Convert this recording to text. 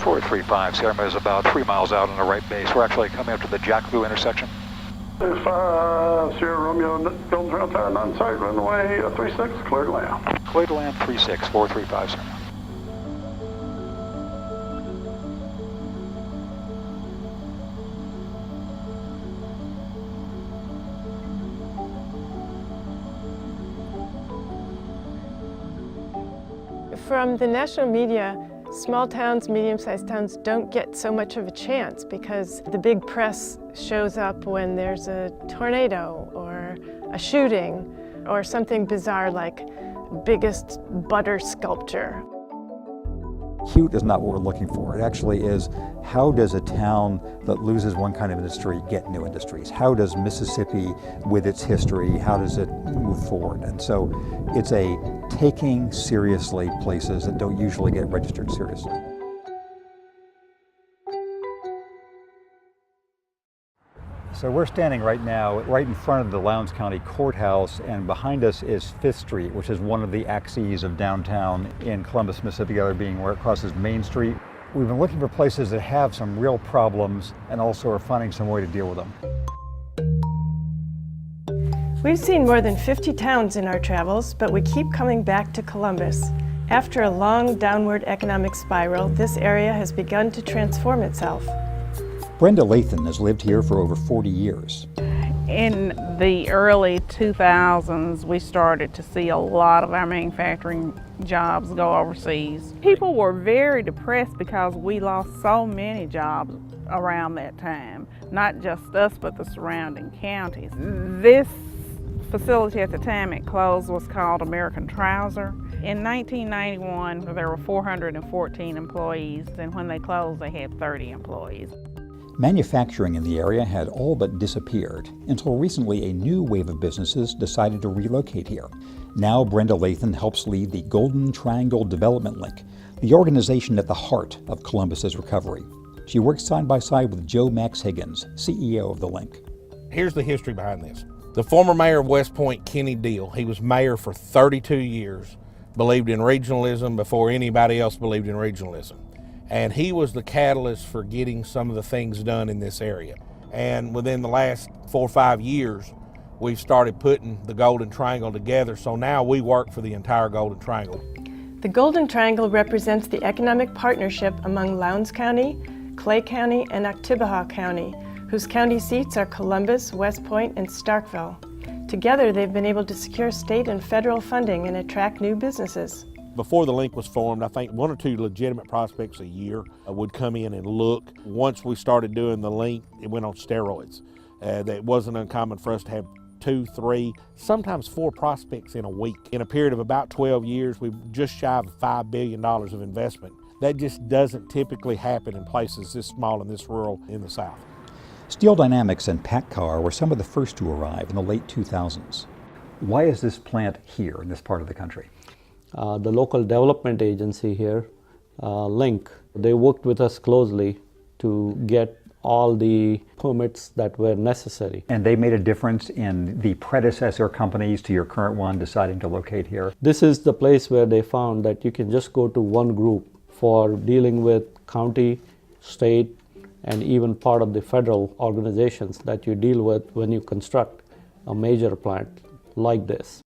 435, Sierra Mesa is about 3 miles out on the right base. We're actually coming up to the Jackview intersection. 65, Sierra Romeo, Golden Trail Tower, 9 side, runway 36, clear to land. Clear to land 36, 435, Sierra. From the national media, small towns, medium-sized towns don't get so much of a chance because the big press shows up when there's a tornado or a shooting or something bizarre like biggest butter sculpture. Cute is not what we're looking for. It actually is, how does a town that loses one kind of industry get new industries? How does Mississippi, with its history, how does it move forward? And so it's a taking seriously places that don't usually get registered seriously. So we're standing right now right in front of the Lowndes County Courthouse, and behind us is 5th Street, which is one of the axes of downtown in Columbus, Mississippi, the other being where it crosses Main Street. We've been looking for places that have some real problems and also are finding some way to deal with them. We've seen more than 50 towns in our travels, but we keep coming back to Columbus. After a long downward economic spiral, this area has begun to transform itself. Brenda Lathan has lived here for over 40 years. In the early 2000s, we started to see a lot of our manufacturing jobs go overseas. People were very depressed because we lost so many jobs around that time, not just us, but the surrounding counties. This facility at the time it closed was called American Trouser. In 1991, there were 414 employees, and when they closed, they had 30 employees. Manufacturing in the area had all but disappeared until recently a new wave of businesses decided to relocate here. Now Brenda Lathan helps lead the Golden Triangle Development Link, the organization at the heart of Columbus's recovery. She works side by side with Joe Max Higgins, CEO of the link. Here's the history behind this. The former mayor of West Point, Kenny Deal, he was mayor for 32 years, believed in regionalism before anybody else believed in regionalism. And he was the catalyst for getting some of the things done in this area. And within the last 4 or 5 years, we've started putting the Golden Triangle together, so now we work for the entire Golden Triangle. The Golden Triangle represents the economic partnership among Lowndes County, Clay County, and Oktibbeha County, whose county seats are Columbus, West Point, and Starkville. Together, they've been able to secure state and federal funding and attract new businesses. Before the link was formed, I think 1 or 2 legitimate prospects a year would come in and look. Once we started doing the link, it went on steroids. It wasn't uncommon for us to have 2, 3, sometimes 4 prospects in a week. In a period of about 12 years, we've just shy of $5 billion of investment. That just doesn't typically happen in places this small and this rural in the South. Steel Dynamics and PACCAR were some of the first to arrive in the late 2000s. Why is this plant here in this part of the country? The local development agency here, Link, they worked with us closely to get all the permits that were necessary. And they made a difference in the predecessor companies to your current one deciding to locate here? This is the place where they found that you can just go to one group for dealing with county, state, and even part of the federal organizations that you deal with when you construct a major plant like this.